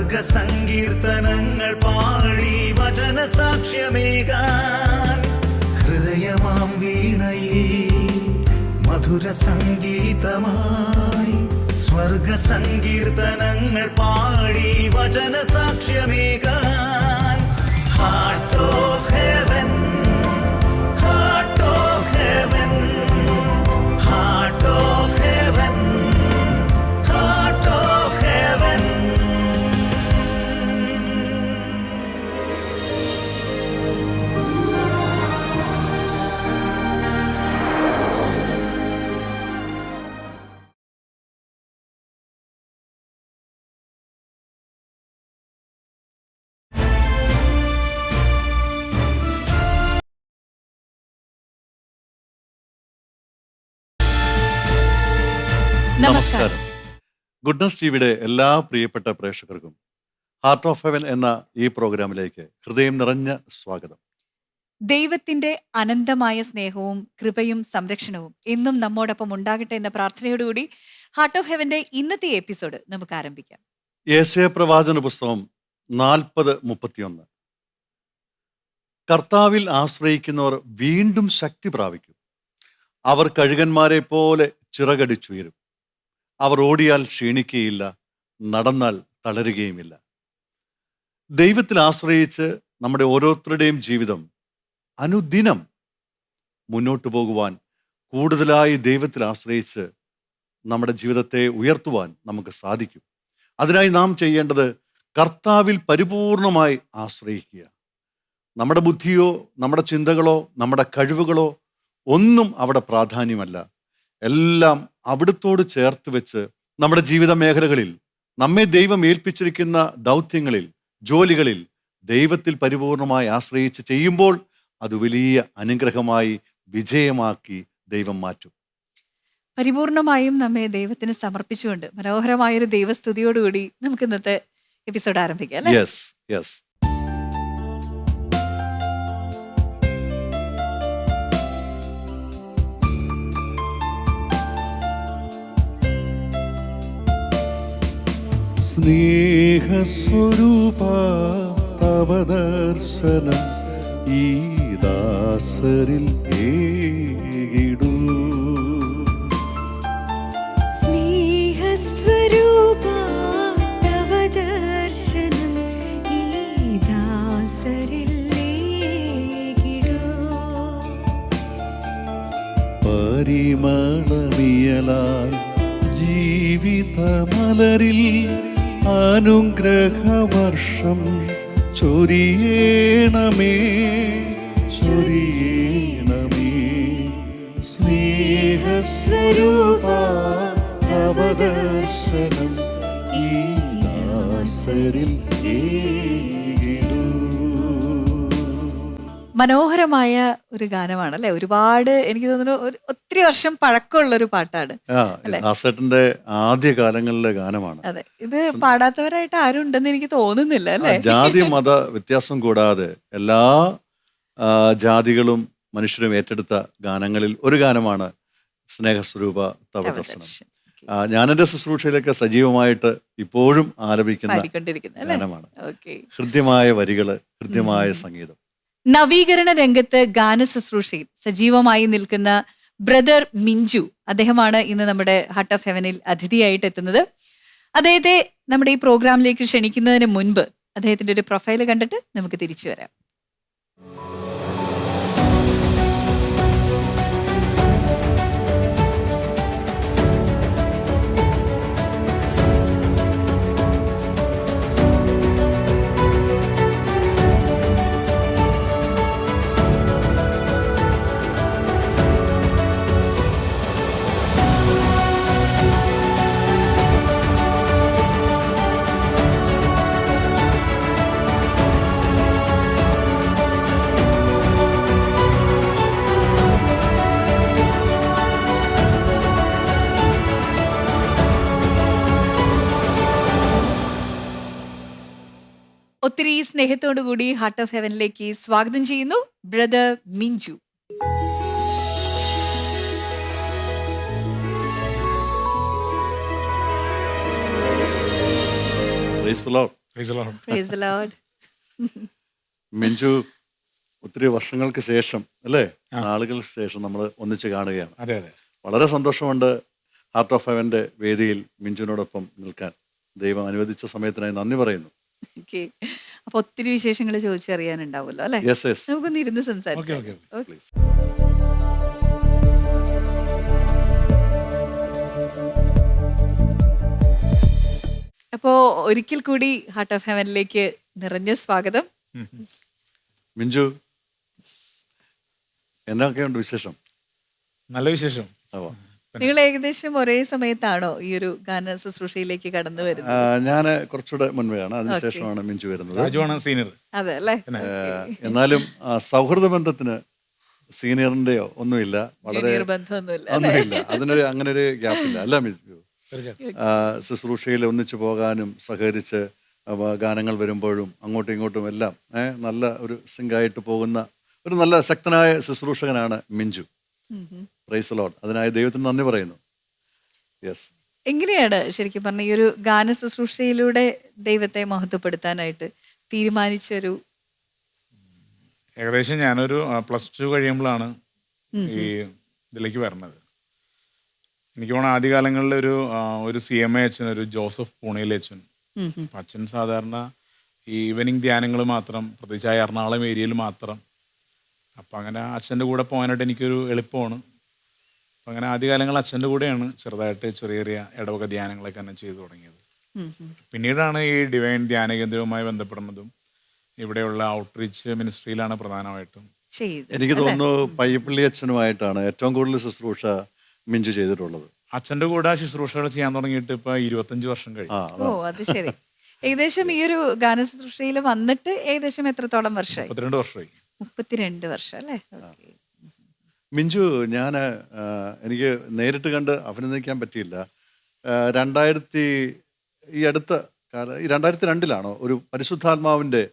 സ്വർഗസങ്കീർത്തനങ്ങൾ പാടി വചന സാക്ഷ്യമേകാൻ ഹൃദയമാം വീണയിൽ മധുര സംഗീതമായി സ്വർഗസങ്കീർത്തനങ്ങൾ പാടി വചന സാക്ഷ്യമേകാൻ heart of heaven, heart of heaven, heart of heaven, heart of heaven. നമസ്കാരം. ഗുഡ്നസ് ടിവിയുടെ എല്ലാ പ്രിയപ്പെട്ട പ്രേക്ഷകർക്കും ഹാർട്ട് ഓഫ് ഹെവൻ എന്ന ഈ പ്രോഗ്രാമിലേക്ക് ഹൃദയം നിറഞ്ഞ സ്വാഗതം. ദൈവത്തിന്റെ അനന്തമായ സ്നേഹവും കൃപയും സംരക്ഷണവും എന്നും നമ്മോടൊപ്പം ഉണ്ടാകട്ടെ എന്ന പ്രാർത്ഥനയോടുകൂടി ഹാർട്ട് ഓഫ് ഹെവന്റെ ഇന്നത്തെ എപ്പിസോഡ് നമുക്ക് ആരംഭിക്കാം. യേശയ്യാ പ്രവാചന പുസ്തകം 40:31. കർത്താവിൽ ആശ്രയിക്കുന്നവർ വീണ്ടും ശക്തി പ്രാപിക്കും. അവർ കഴുകന്മാരെ പോലെ ചിറകടിച്ചുയരും. അവർ ഓടിയാൽ ക്ഷീണിക്കുകയില്ല, നടന്നാൽ തളരുകയുമില്ല. ദൈവത്തിൽ ആശ്രയിച്ച് നമ്മുടെ ഓരോരുത്തരുടെയും ജീവിതം അനുദിനം മുന്നോട്ട് പോകുവാൻ, കൂടുതലായി ദൈവത്തിൽ ആശ്രയിച്ച് നമ്മുടെ ജീവിതത്തെ ഉയർത്തുവാൻ നമുക്ക് സാധിക്കും. അതിനായി നാം ചെയ്യേണ്ടത് കർത്താവിൽ പരിപൂർണമായി ആശ്രയിക്കുക. നമ്മുടെ ബുദ്ധിയോ നമ്മുടെ ചിന്തകളോ നമ്മുടെ കഴിവുകളോ ഒന്നും അവിടെ പ്രാധാന്യമല്ല. എല്ലാം അവിടുത്തോട് ചേർത്ത് വെച്ച് നമ്മുടെ ജീവിത മേഖലകളിൽ നമ്മെ ദൈവം ഏൽപ്പിച്ചിരിക്കുന്ന ദൗത്യങ്ങളിൽ, ജോലികളിൽ ദൈവത്തിൽ പരിപൂർണമായി ആശ്രയിച്ച് ചെയ്യുമ്പോൾ അത് വലിയ അനുഗ്രഹമായി വിജയമാക്കി ദൈവം മാറ്റും. പരിപൂർണമായും നമ്മെ ദൈവത്തിന് സമർപ്പിച്ചുകൊണ്ട് മനോഹരമായൊരു ദൈവസ്തുതിയോടുകൂടി നമുക്ക് ഇന്നത്തെ എപ്പിസോഡ് ആരംഭിക്കാം അല്ലേ? Yes yes. സ്നേഹസ്വരൂപ തവ ദർശനം ഈ ദാസരിൽ ഏകിടൂ. സ്നേഹസ്വരൂപ തവ ദർശനം ഈ ദാസരിൽ ഏകിടൂ. പരിമളമിയലായി ജീവിതമലരിൽ അനുഗ്രഹവർഷം ചൊരിയേണമേ, ചൊരിയേണമേ. സ്നേഹസ്വരൂപ തവ ദർശനം ഈ ദാസരിൽ ഏകിടൂ. മനോഹരമായ ഒരു ഗാനമാണ് അല്ലെ? ഒരുപാട് എനിക്ക് തോന്നുന്നു ഒത്തിരി വർഷം പഴക്കമുള്ള ഒരു പാട്ടാണ്. ദാസേട്ടന്റെ ആദ്യ കാലങ്ങളിലെ ഗാനമാണ്. അതെ, ഇത് പാടാത്തവരായിട്ട് ആരും ഉണ്ടെന്ന് എനിക്ക് തോന്നുന്നില്ല അല്ലെ? ജാതി മത വ്യത്യാസം കൂടാതെ എല്ലാ ജാതികളും മനുഷ്യരും ഏറ്റെടുത്ത ഗാനങ്ങളിൽ ഒരു ഗാനമാണ് സ്നേഹസ്വരൂപ തവ ദർശനം. ഞാൻ എൻ്റെ ശുശ്രൂഷയിലൊക്കെ സജീവമായിട്ട് ഇപ്പോഴും ആലപിക്കുന്ന ഗാനമാണ്. ഹൃദ്യമായ വരികള്, ഹൃദ്യമായ സംഗീതം. നവീകരണ രംഗത്ത് ഗാന ശുശ്രൂഷയിൽ സജീവമായി നിൽക്കുന്ന ബ്രദർ മിഞ്ചു, അദ്ദേഹമാണ് ഇന്ന് നമ്മുടെ ഹാർട്ട് ഓഫ് ഹെവനിൽ അതിഥിയായിട്ട് എത്തുന്നത്. അദ്ദേഹത്തെ നമ്മുടെ ഈ പ്രോഗ്രാമിലേക്ക് ക്ഷണിക്കുന്നതിന് മുൻപ് അദ്ദേഹത്തിന്റെ ഒരു പ്രൊഫൈൽ കണ്ടിട്ട് നമുക്ക് തിരിച്ചു വരാം. ഒത്തിരി സ്നേഹത്തോടു കൂടി ഹാർട്ട് ഓഫ് ഹെവനിലേക്ക് സ്വാഗതം ചെയ്യുന്നു brother Minchu. Praise the Lord. Price the Lord. Minchu ഒത്തിരി വർഷങ്ങൾക്ക് ശേഷം അല്ലേ, നാളുകൾക്ക് ശേഷം നമ്മൾ ഒന്നിച്ച് കാണുകയാണ്. അതെ അതെ. വളരെ സന്തോഷമുണ്ട് ഹാർട്ട് ഓഫ് ഹെവന്റെ വേദിയിൽ മിഞ്ചുവിനോടൊപ്പം നിൽക്കാൻ. ദൈവം അനുവദിച്ച സമയത്തിനായി നന്ദി പറയുന്നു. ഓക്കെ, അപ്പൊ ഒത്തിരി വിശേഷങ്ങൾ ചോദിച്ചറിയാനുണ്ടാവുമല്ലോ അല്ലെ? Yes yes. നമുക്കൊന്ന് ഇരുന്ന് ഓക്കെ സംസാരിക്കാം. ഓക്കെ. ഓക്കെ. അപ്പോ ഒരിക്കൽ കൂടി ഹാർട്ട് ഓഫ് ഹെവനിലേക്ക് നിറഞ്ഞ സ്വാഗതം. മിഞ്ചു, എന്നൊക്കെയുണ്ട് വിശേഷം? നല്ല വിശേഷം. ആവോ. നിങ്ങൾ ഏകദേശം ഒരേ സമയത്താണോ ഈ ഒരു ഗാന ശുശ്രൂഷയിലേക്ക് കടന്നു വരുന്നത്? ഞാൻ കുറച്ചുകൂടെ മുൻപെയാണ്, അതിനുശേഷമാണ് മിഞ്ചു വരുന്നത്. രാജുവാണ് സീനിയർ. അതെ അല്ലേ? എന്നാലും സൗഹൃദ ബന്ധത്തിന് സീനിയറിന്റെയോ ഒന്നുമില്ല, വളരെ ജൂനിയർ ബന്ധമൊന്നുമില്ല. ഒന്നുമില്ല. അതിനൊരു അങ്ങനെ ഒരു ഗ്യാപ്പില്ല അല്ല മിഞ്ചു? തീർച്ചയായിട്ടും. ശുശ്രൂഷയിൽ ഒന്നിച്ചു പോകാനും സഹകരിച്ച് ഗാനങ്ങൾ വരുമ്പോഴും അങ്ങോട്ടും ഇങ്ങോട്ടും എല്ലാം നല്ല ഒരു സിങ്കായിട്ട് പോകുന്ന ഒരു നല്ല ശക്തനായ ശുശ്രൂഷകനാണ് മിഞ്ചു. Praise the Lord. അതിനായി ദൈവത്തിന് നന്ദി പറയുന്നു. യെസ്. എങ്ങനെയാണ് ശരിക്കും പറഞ്ഞ ഈ ഒരു ഗാന ശുശ്രൂഷയിലൂടെ ദൈവത്തെ മഹത്വപ്പെടുത്താനായിട്ട് തീരുമാനിച്ചൊരു? ഏകദേശം ഞാനൊരു +2 കഴിയുമ്പോഴാണ് ഈ ഇതിലേക്ക് വരുന്നത്. എനിക്ക് തോന്നുന്നു ആദ്യകാലങ്ങളിൽ ഒരു CMA അച്ഛൻ, ഒരു ജോസഫ് പൂണേലി അച്ഛൻ. അപ്പം അച്ഛൻ സാധാരണ ഈ ഈവനിങ് ധ്യാനങ്ങൾ മാത്രം, പ്രത്യേകിച്ച് ആ എറണാകുളം ഏരിയയിൽ മാത്രം. അപ്പം അങ്ങനെ അച്ഛൻ്റെ കൂടെ പോകാനായിട്ട് എനിക്കൊരു എളുപ്പമാണ്. അപ്പം അങ്ങനെ ആദ്യകാലങ്ങൾ അച്ഛൻ്റെ കൂടെയാണ് ചെറുതായിട്ട് ചെറിയ ചെറിയ ഇടവക ധ്യാനങ്ങളൊക്കെ തന്നെ ചെയ്തു തുടങ്ങിയത്. പിന്നീടാണ് ഈ ഡിവൈൻ ധ്യാന കേന്ദ്രവുമായി ബന്ധപ്പെടുന്നതും ഇവിടെയുള്ള ഔട്ട്റീച്ച് മിനിസ്ട്രിയിലാണ് പ്രധാനമായിട്ടും ചെയ്ത്. എനിക്ക് തോന്നുന്നു പയ്യപ്പള്ളി അച്ഛനുമായിട്ടാണ് ഏറ്റവും കൂടുതൽ ശുശ്രൂഷ മിഞ്ചു ചെയ്തിട്ടുള്ളത്. അച്ഛൻ്റെ കൂടെ ശുശ്രൂഷകൾ ചെയ്യാൻ തുടങ്ങിയിട്ട് ഇപ്പൊ 25 വർഷം കഴിഞ്ഞു. ഓ, അത് ശരി. ഏകദേശം ഈ ഒരു ഗാന ശുശ്രൂഷയിൽ വന്നിട്ട് ഏകദേശം എത്രത്തോളം വർഷമായി? 32 വർഷമായി. 32 വർഷം അല്ലേ? ഓക്കെ. മിഞ്ചു, ഞാൻ എനിക്ക് നേരിട്ട് കണ്ട് അഭിനന്ദിക്കാൻ പറ്റിയില്ല. ഈ അടുത്ത കാലം 2002 ഒരു പരിശുദ്ധാത്മാവിൻ്റെ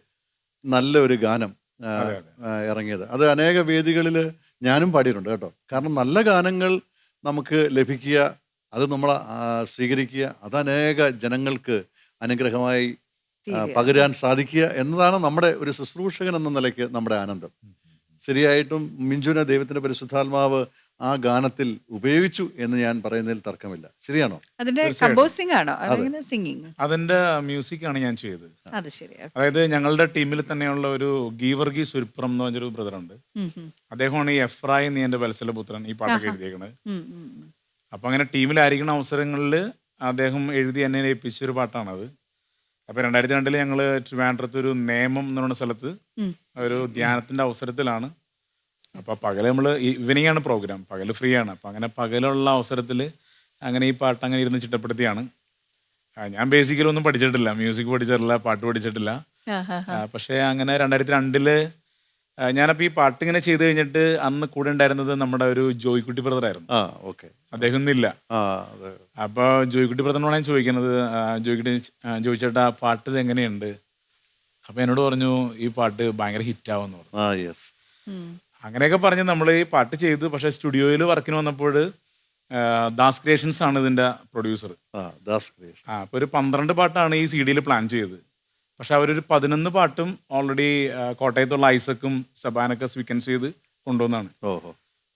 നല്ല ഒരു ഗാനം ഇറങ്ങിയത്. അത് അനേക വേദികളിൽ ഞാനും പാടിയിട്ടുണ്ട് കേട്ടോ. കാരണം നല്ല ഗാനങ്ങൾ നമുക്ക് ലഭിക്കുക, അത് നമ്മൾ സ്വീകരിക്കുക, അത് അനേക ജനങ്ങൾക്ക് അനുഗ്രഹമായി പകരാൻ സാധിക്കുക എന്നതാണ് നമ്മുടെ ഒരു ശുശ്രൂഷകൻ എന്ന നിലയ്ക്ക് നമ്മുടെ ആനന്ദം. ശരിയായിട്ടും മിഞ്ചുവിനെ ദൈവത്തിന്റെ പരിശുദ്ധാത്മാവ് ആ ഗാനത്തിൽ ഉപയോഗിച്ചു എന്ന് ഞാൻ പറയുന്നതിൽ തർക്കമില്ല. ശരിയാണോ? അതിന്റെ കമ്പോസിംഗ് ആണോ, അല്ലെങ്കിൽ സിംഗിങ്? അതിന്റെ മ്യൂസിക് ആണ് ഞാൻ ചെയ്തത്. അത് ശരി. അതായത് ഞങ്ങളുടെ ടീമിൽ തന്നെയുള്ള ഒരു ഗീവർഗി സുരിപ്പുറം എന്ന് പറഞ്ഞൊരു ബ്രദറുണ്ട്. അദ്ദേഹമാണ് ഈ എഫ്രായി നീ എന്റെ വത്സലപുത്രൻ ഈ പാട്ടൊക്കെ എഴുതിയേക്കണത്. അപ്പൊ അങ്ങനെ ടീമിലായിരിക്കുന്ന അവസരങ്ങളിൽ അദ്ദേഹം എഴുതി എന്നെ ഏൽപ്പിച്ചൊരു പാട്ടാണത്. അപ്പൊ 2002 ഞങ്ങള് ട്രിവാൻഡ്രത്ത് ഒരു നേമം എന്ന് പറയുന്ന സ്ഥലത്ത് ഒരു ധ്യാനത്തിന്റെ അവസരത്തിലാണ്. അപ്പൊ പകല് നമ്മള് ഈവനിങ് ആണ് പ്രോഗ്രാം, പകല് ഫ്രീ ആണ്. അപ്പൊ അങ്ങനെ പകലുള്ള അവസരത്തിൽ അങ്ങനെ ഈ പാട്ട് അങ്ങനെ ഇരുന്ന് ചിട്ടപ്പെടുത്തിയാണ്. ഞാൻ ബേസിക്കലി ഒന്നും പഠിച്ചിട്ടില്ല, മ്യൂസിക് പഠിച്ചിട്ടില്ല, പാട്ട് പഠിച്ചിട്ടില്ല. പക്ഷെ അങ്ങനെ 2002 ഞാനപ്പോൾ ഈ പാട്ട് ഇങ്ങനെ ചെയ്ത് കഴിഞ്ഞിട്ട് അന്ന് കൂടെ ഉണ്ടായിരുന്നത് നമ്മുടെ ഒരു ജോയ്ക്കുട്ടി ബ്രദറായിരുന്നു. അദ്ദേഹം ഇന്നില്ല. അപ്പോൾ ജോയ്ക്കുട്ടി ബ്രദറിനോട് ഞാൻ ചോദിക്കുന്നത്, ജോയ്ക്കുട്ടി ചോദിച്ചേട്ടാ പാട്ട് ഇത് എങ്ങനെയുണ്ട്? അപ്പോൾ എന്നോട് പറഞ്ഞു ഈ പാട്ട് ഭയങ്കര ഹിറ്റാവെന്ന് പറഞ്ഞു. അങ്ങനെയൊക്കെ പറഞ്ഞ് നമ്മൾ ഈ പാട്ട് ചെയ്തു. പക്ഷേ സ്റ്റുഡിയോയിൽ വർക്കിന് വന്നപ്പോൾ ദാസ് ക്രിയേഷൻസ് ആണ് ഇതിൻ്റെ പ്രൊഡ്യൂസർ. അപ്പോൾ ഒരു 12 പാട്ടാണ് ഈ CD പ്ലാൻ ചെയ്തത്. പക്ഷെ അവരൊരു 11 പാട്ടും ഓൾറെഡി കോട്ടയത്തുള്ള ഐസക്കും സബാനൊക്കെ സ്വീക്കൻസ് ചെയ്ത് കൊണ്ടുവന്നാണ്.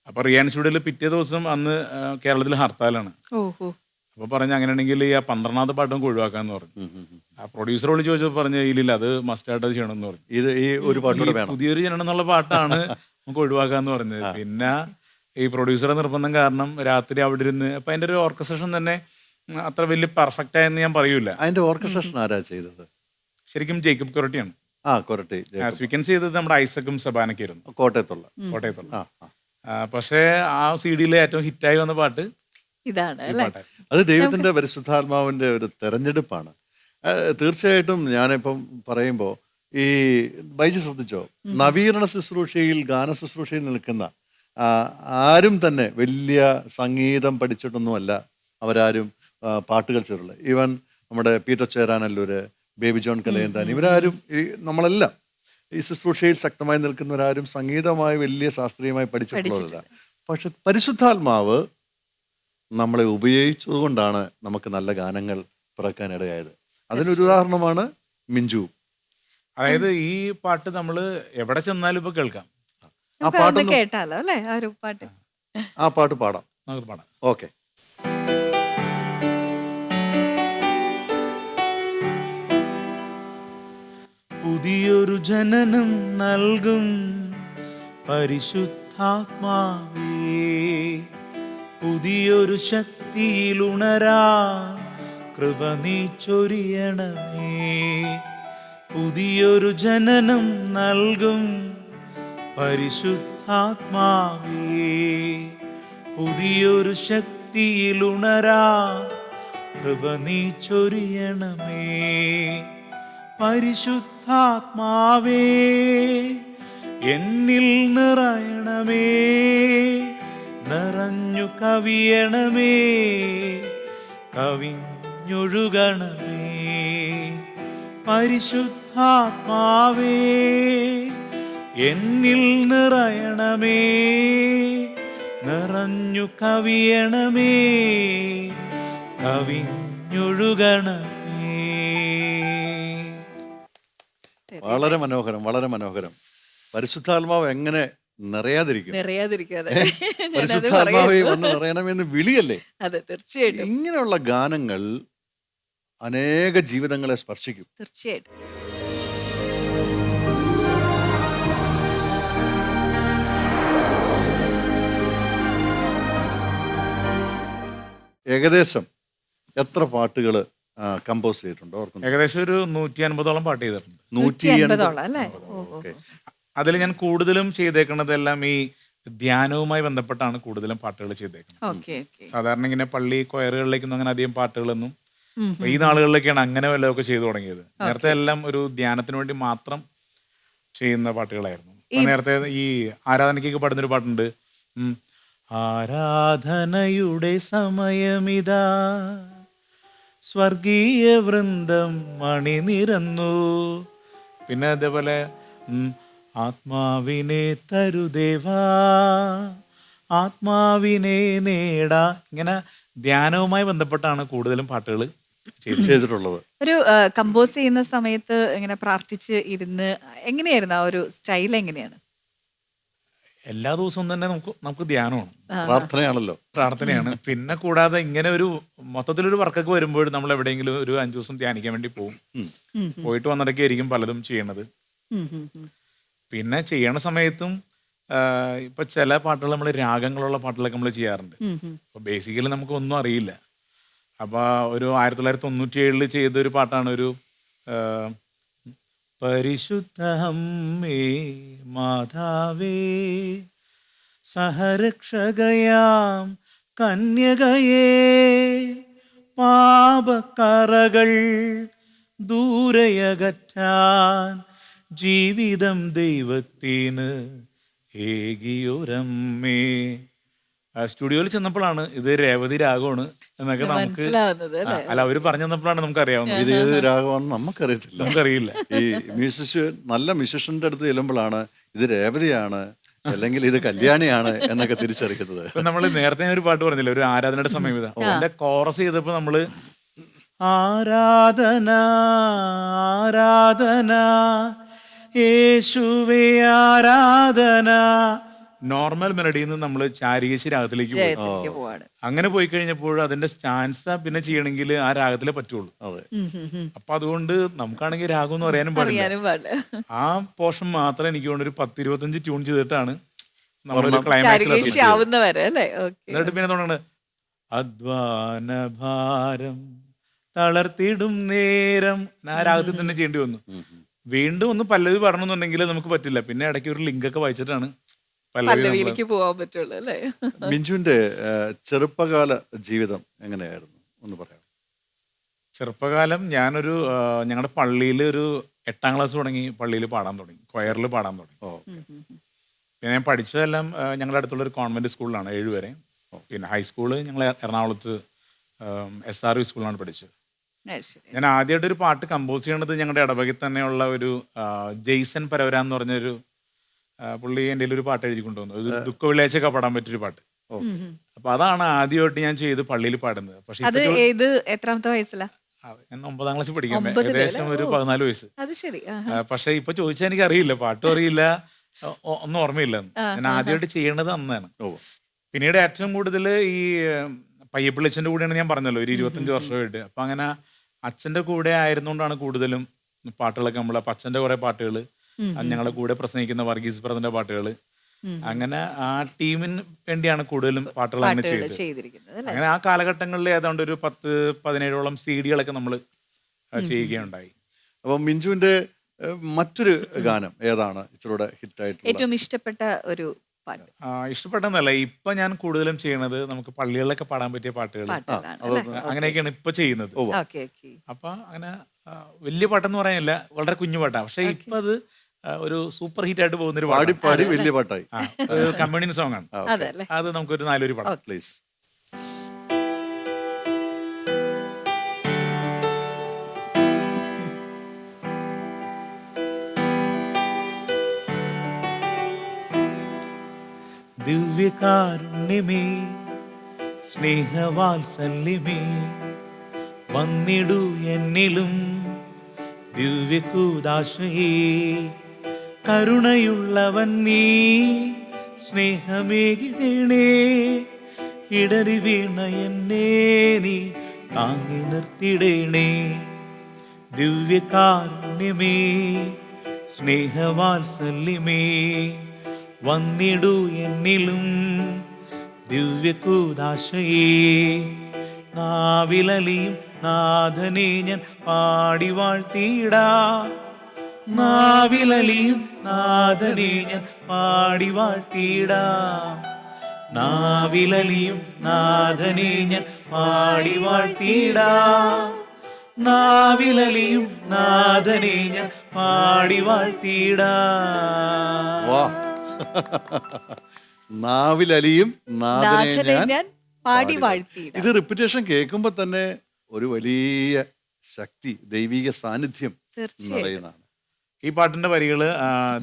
അപ്പോൾ റിയാൻ സ്റ്റുഡിയോയിൽ പിറ്റേ ദിവസം അന്ന് കേരളത്തിൽ ഹർത്താലാണ്. അപ്പോൾ പറഞ്ഞു അങ്ങനെയാണെങ്കിൽ ഈ 12ാമത്തെ പാട്ടും ഒഴിവാക്കാന്ന് പറഞ്ഞു. ആ പ്രൊഡ്യൂസർ വിളിച്ച് ചോദിച്ചപ്പോൾ പറഞ്ഞു ഇല്ലില്ല, അത് മസ്റ്റായിട്ട് അത് ചെയ്യണമെന്ന് പറഞ്ഞു. പുതിയൊരു ചെയ്യണം എന്നുള്ള പാട്ടാണ് നമുക്ക് ഒഴിവാക്കാന്ന് പറഞ്ഞത്. പിന്നെ ഈ പ്രൊഡ്യൂസറുടെ നിർബന്ധം കാരണം രാത്രി അവിടെ ഇരുന്ന്, അപ്പം അതിൻ്റെ ഒരു ഓർക്കസ്ട്രേഷൻ തന്നെ അത്ര വലിയ പെർഫെക്റ്റ് ആയെന്ന് ഞാൻ പറയൂല. അതിന്റെ ഓർക്കസ്ട്രേഷൻ ആരാ ചെയ്തത്? ശരിക്കും ജേക്കബ് കൊരട്ടിയാണ്. സ്വീക്കൻസ് ചെയ്തത് നമ്മുടെ ഐസക്കും സബാനൊക്കെയായിരുന്നു, കോട്ടയത്തുള്ള. പക്ഷേ ആ CD ഏറ്റവും ഹിറ്റായി വന്ന പാട്ട് ഇതാണ്. അത് ദൈവത്തിന്റെ പരിശുദ്ധാത്മാവിന്റെ ഒരു തെരഞ്ഞെടുപ്പാണ്. തീർച്ചയായിട്ടും ഞാനിപ്പം പറയുമ്പോൾ ഈ ബൈജു ശ്രദ്ധിച്ചോ, നവീകരണ ശുശ്രൂഷയിൽ ഗാന ശുശ്രൂഷയിൽ നിൽക്കുന്ന ആരും തന്നെ വലിയ സംഗീതം പഠിച്ചിട്ടൊന്നുമല്ല അവരാരും പാട്ടുകൾ ചെയ്തിട്ടുള്ളത്. ഈവൻ നമ്മുടെ പീറ്റർ ചേരാനല്ലൂര്, ബേബി ജോൺ കലയന്താൻ, ഇവരാരും നമ്മളെല്ലാം ഈ ശുശ്രൂഷയിൽ ശക്തമായി നിൽക്കുന്നവരാരും സംഗീതമായി വലിയ ശാസ്ത്രീയമായി പഠിച്ചിട്ടുള്ളതല്ല. പക്ഷെ പരിശുദ്ധാത്മാവ് നമ്മളെ ഉപയോഗിച്ചത് കൊണ്ടാണ് നമുക്ക് നല്ല ഗാനങ്ങൾ പിറക്കാനിടയായത്. അതിനൊരു ഉദാഹരണമാണ് മിഞ്ചു. അതായത് ഈ പാട്ട് നമ്മൾ എവിടെ ചെന്നാലും ഇപ്പൊ കേൾക്കാം. ആ നമുക്ക് അതൊന്ന് പാട്ടൊന്ന് കേട്ടാലോ അല്ലേ, ആ ഒരു പാട്ട്. ആ പാട്ട് പാടാം. നമുക്ക് പാടാം. ഓക്കെ. പുതിയൊരു ജനനം നൽകും പരിശുദ്ധാത്മാവേ, പുതിയൊരു ശക്തിയിലുണരാ കൃപ നീ ചൊരിയണമേ. പുതിയൊരു ജനനം നൽകും പരിശുദ്ധാത്മാവേ, പുതിയൊരു ശക്തിയിലുണരാ കൃപ നീ ചൊരിയണമേ. പരിശുദ്ധാത്മാവേ എന്നിൽ നിറയണമേ, നിറഞ്ഞു കവിയണമേ, കവിഞ്ഞൊഴുകണമേ. പരിശുദ്ധാത്മാവേ എന്നിൽ നിറയണമേ, നിറഞ്ഞു കവിയണമേ, കവിഞ്ഞൊഴുകണമേ. വളരെ മനോഹരം, വളരെ മനോഹരം. പരിശുദ്ധാത്മാവ് എങ്ങനെ നിറയാതിരിക്കും? നിറയാതിരിക്കാതെ പരിശുദ്ധാത്മാവെ വന്ന് നിറയണമെന്ന് വിളിയല്ലേ. അതെ, തീർച്ചയായിട്ടും ഇങ്ങനെയുള്ള ഗാനങ്ങൾ അനേക ജീവിതങ്ങളെ സ്പർശിക്കും. തീർച്ചയായിട്ടും. ഏകദേശം എത്ര പാട്ടുകൾ കമ്പോസ് ചെയ്തിട്ടുണ്ട് ഓർക്കുന്നു? ഏകദേശം ഒരു 150ഓളം പാട്ട് ചെയ്തിട്ടുണ്ട്. 150 അല്ലേ? ഓക്കെ. അതിൽ ഞാൻ കൂടുതലും ചെയ്തേക്കുന്നതെല്ലാം ഈ ധ്യാനവുമായി ബന്ധപ്പെട്ടാണ് കൂടുതലും പാട്ടുകൾ ചെയ്തേക്കുന്നത്. Okay okay. സാധാരണ ഇങ്ങനെ പള്ളി കൊയറുകളിലേക്കൊന്നും അങ്ങനെ അധികം പാട്ടുകളൊന്നും ഇപ്പൊ ഈ നാളുകളിലേക്കാണ് അങ്ങനെ വല്ലതൊക്കെ ചെയ്തു തുടങ്ങിയത്. നേരത്തെ എല്ലാം ഒരു ധ്യാനത്തിന് വേണ്ടി മാത്രം ചെയ്യുന്ന പാട്ടുകളായിരുന്നു. ഇപ്പൊ നേരത്തെ ഈ ആരാധനയ്ക്കൊക്കെ പാടുന്നൊരു പാട്ടുണ്ട്, ആരാധനയുടെ സമയമിതാ സ്വർഗീയ വൃന്ദം മണിനിരന്നു. പിന്നെ അതേപോലെ ആത്മാവിനെ തരുദേവാ ആത്മാവിനെ നേടാ. ഇങ്ങനെ ധ്യാനവുമായി ബന്ധപ്പെട്ടാണ് കൂടുതലും പാട്ടുകൾ ചെയ്തിട്ടുള്ളത്. ഒരു കമ്പോസ് ചെയ്യുന്ന സമയത്ത് ഇങ്ങനെ പ്രാർത്ഥിച്ച് ഇരുന്ന് എങ്ങനെയായിരുന്നു ആ ഒരു സ്റ്റൈൽ? എങ്ങനെയാണ്? എല്ലാ ദിവസവും തന്നെ നമുക്ക് ധ്യാനമാണ്, പ്രാർത്ഥനയാണല്ലോ. പ്രാർത്ഥനയാണ്. പിന്നെ കൂടാതെ ഇങ്ങനെ ഒരു മൊത്തത്തിലൊരു വർക്കൊക്കെ വരുമ്പോൾ നമ്മൾ എവിടെയെങ്കിലും ഒരു 5 ദിവസം ധ്യാനിക്കാൻ വേണ്ടി പോകും. പോയിട്ട് വന്നിടയ്ക്ക് ആയിരിക്കും പലതും ചെയ്യണത്. പിന്നെ ചെയ്യണ സമയത്തും ഇപ്പൊ ചില പാട്ടുകൾ നമ്മൾ രാഗങ്ങളുള്ള പാട്ടുകളൊക്കെ നമ്മൾ ചെയ്യാറുണ്ട്. അപ്പൊ ബേസിക്കലി നമുക്ക് ഒന്നും അറിയില്ല. അപ്പൊ ഒരു 1997 ചെയ്തൊരു പാട്ടാണ് ഒരു പരിശുദ്ധ അമ്മേ മാതാവേ സഹരക്ഷകയാം കന്യകയേ പാപക്കറകൾ ദൂരയകറ്റാൻ ജീവിതം ദൈവത്തിന് ഏകിയൊരമ്മേ. സ്റ്റുഡിയോയിൽ ചെന്നപ്പോഴാണ് ഇത് രേവതി രാഗമാണ് എന്നൊക്കെ നമുക്ക് മനസ്സിലാവുന്നത് അല്ലേ? അല്ല, അവര് പറഞ്ഞു തന്നപ്പോഴാണ് നമുക്ക് അറിയാവുന്നത്. ഇത് ഏത് രാഗമാണെന്ന് നമുക്കറിയത്തില്ല. നമുക്കറിയില്ല. ഈ നല്ല മ്യൂസിഷ്യന്റെ അടുത്ത് ചെല്ലുമ്പോഴാണ് ഇത് രേവതിയാണ് അല്ലെങ്കിൽ ഇത് കല്യാണിയാണ് എന്നൊക്കെ തിരിച്ചറിയുന്നത്. ഇപ്പൊ നമ്മള് നേരത്തെ ഒരു പാട്ട് പറഞ്ഞില്ല, ഒരു ആരാധനയുടെ സമയം ഇതാ. അതിന്റെ കോറസ് ചെയ്തപ്പോ നമ്മള് ആരാധന ആരാധന യേശുവേ ആരാധന, നോർമൽ മെലഡിയിൽ നിന്ന് നമ്മൾ ചാരികേശി രാഗത്തിലേക്ക് പോയി. ജയത്തിലേക്ക് പോവാണ്. അങ്ങനെ പോയി കഴിഞ്ഞപ്പോൾ അതിന്റെ സ്റ്റാൻസ പിന്നെ ചെയ്യണമെങ്കിൽ ആ രാഗത്തിലേ പറ്റുള്ളൂ. അതെ. അപ്പൊ അതുകൊണ്ട് നമുക്കാണെങ്കിൽ രാഗം എന്ന് പറയാനും പാടില്ല. അറിയാനും പാടില്ല. ആ പോർഷൻ മാത്രം എനിക്ക് കൊണ്ട് ഒരു 10-25 ട്യൂൺ ചെയ്തിട്ടാണ് നമ്മളൊരു ക്ലൈമാക്സിൽ ചാരികേശി ആവുന്നവരെ അല്ലേ? ഓക്കെ. എന്നിട്ട് പിന്നെ തുടങ്ങുന്നത് അധ്വാന ഭാരം തളർത്തിടും നേരം. ആ രാഗത്തിൽ തന്നെ ചെയ്യേണ്ടി വന്നു. വീണ്ടും ഒന്ന് പല്ലവി പറഞ്ഞെന്നുണ്ടെങ്കിൽ നമുക്ക് പറ്റില്ല. പിന്നെ ഇടയ്ക്ക് ഒരു ലിങ്ക് ഒക്കെ വായിച്ചിട്ടാണ് പല്ലവിയിലേക്ക് പോകാൻ പറ്റുള്ളൂ അല്ലേ? മിഞ്ചുവിന്റെ ചെറുപ്പകാല ജീവിതം എങ്ങനെയായിരുന്നു ഒന്ന് പറയാം? ചെറുപ്പകാലം ഞാനൊരു ഞങ്ങളുടെ പള്ളിയിൽ ഒരു 8ാം ക്ലാസ് തുടങ്ങി പള്ളിയിൽ പാടാൻ തുടങ്ങി, കൊയറിൽ പാടാൻ തുടങ്ങി. പിന്നെ ഞാൻ പഠിച്ചതെല്ലാം ഞങ്ങളുടെ അടുത്തുള്ള ഒരു കോൺവെന്റ് സ്കൂളിലാണ് 7 വരെ. പിന്നെ ഹൈസ്കൂള് ഞങ്ങൾ എറണാകുളത്ത് SRV സ്കൂളിലാണ് പഠിച്ചത്. ഞാൻ ആദ്യമായിട്ട് ഒരു പാട്ട് കമ്പോസ് ചെയ്യണത് ഞങ്ങളുടെ ഇടവകയിൽ തന്നെയുള്ള ഒരു ജെയ്സൺ പരവര എന്ന് പറഞ്ഞൊരു പുള്ളി എൻ്റെ ഒരു പാട്ട് എഴുതി കൊണ്ടുവന്നു. ഒരു ദുഃഖ വെള്ളിയാഴ്ചയൊക്കെ പാടാൻ പറ്റിയൊരു പാട്ട്. അപ്പൊ അതാണ് ആദ്യമായിട്ട് ഞാൻ ചെയ്ത് പള്ളിയിൽ പാടുന്നത്. പക്ഷെ അത് ഏത് എത്രാമത്തെ വയസ്സിലാ? ഞാൻ 9ാം ക്ലാസ്സിൽ പഠിക്കാൻ 9 ഏകദേശം ഒരു 14 വയസ്സ്. അത് ശരി. പക്ഷെ ഇപ്പൊ ചോദിച്ചാൽ എനിക്ക് അറിയില്ല, പാട്ടും അറിയില്ല, ഒന്നും ഓർമ്മയില്ല. ഞാൻ ആദ്യമായിട്ട് ചെയ്യണത് അന്നാണ്. പിന്നീട് ഏറ്റവും കൂടുതൽ ഈ പയ്യപ്പിള്ളിച്ചൻ്റെ കൂടെയാണ്, ഞാൻ പറഞ്ഞല്ലോ, ഒരു 25 വർഷമായിട്ട്. അപ്പൊ അങ്ങനെ അച്ഛൻ്റെ കൂടെ ആയിരുന്നുകൊണ്ടാണ് കൂടുതലും പാട്ടുകളൊക്കെ നമ്മൾ, അച്ഛൻ്റെ കുറെ പാട്ടുകൾ, ഞങ്ങളുടെ കൂടെ പ്രസംഗിക്കുന്ന വർഗീസ് ബ്രദറിന്റെ പാട്ടുകൾ, അങ്ങനെ ആ ടീമിന് വേണ്ടിയാണ് കൂടുതലും പാട്ടുകൾ അങ്ങനെ ചെയ്തിരിക്കുന്നത്. അങ്ങനെ ആ കാലഘട്ടങ്ങളിൽ ഏതാണ്ട് ഒരു 10-17ഓളം CD-കളൊക്കെ നമ്മൾ ചെയ്യുകയുണ്ടായി. അപ്പം മിഞ്ചുവിന്റെ മറ്റൊരു ഗാനം ഏതാണ് ഇച്ചിരൂടെ ഹിറ്റായിട്ട് ഏറ്റവും ഇഷ്ടപ്പെട്ട ഒരു പാട്ട്? ഇഷ്ടപ്പെട്ടെന്നല്ല, ഇപ്പൊ ഞാൻ കൂടുതലും ചെയ്യണത് നമുക്ക് പള്ളികളിലൊക്കെ പാടാൻ പറ്റിയ പാട്ടുകൾ, അങ്ങനെയൊക്കെയാണ് ഇപ്പൊ ചെയ്യുന്നത്. അപ്പൊ അങ്ങനെ വലിയ പാട്ടെന്ന് പറയാനില്ല, വളരെ കുഞ്ഞു പാട്ടാണ്. പക്ഷെ ഇപ്പൊ അത് ഒരു സൂപ്പർ ഹിറ്റ് ആയിട്ട് പോകുന്നൊരു പാടി വലിയ പാട്ടായി. കമ്മ്യൂണിറ്റി സോങ് ആണ് അത്. നമുക്കൊരു നല്ലൊരു പാട്ട് പ്ലീസ്. ദിവ്യകാരുണ്യമേ സ്നേഹവാത്സല്യമേ വന്നിടൂ എന്നിലും, ദിവ്യകൂദാശയേ കരുണയുള്ളവൻ നീ, സ്നേഹമേകിടണേ, ഇടറി വീണ എന്നെ നീ താങ്ങി നിർത്തിടണേ. ദിവ്യകാരുണ്യമേ സ്നേഹവാത്സല്യമേ വന്നിടൂ എന്നിലും, ദിവ്യകൂദാശയേ നാവിലലിയും നാഥനെ ഞാൻ പാടി വാഴ്ത്തിയിടാ, നാവിലലിയും നാഥനെ ഞാൻ പാടി വാഴ്ത്തിയിടാ, നാവിലലിയും നാഥനെ ഞാൻ പാടി വാഴ്ത്തിയിടാ, നാവിലലിയും നാഥനെ ഞാൻ പാടി വാഴ്ത്തിയിടാ. നാവിലലിയും നാഥനെ ഞാൻ പാടി വാഴ്ത്തിയിടാ. ഇത് റിപ്പിറ്റേഷൻ കേൾക്കുമ്പോ തന്നെ ഒരു വലിയ ശക്തി, ദൈവിക സാന്നിധ്യം നിറയുന്നതാണ്. ഈ പാട്ടിന്റെ വരികള്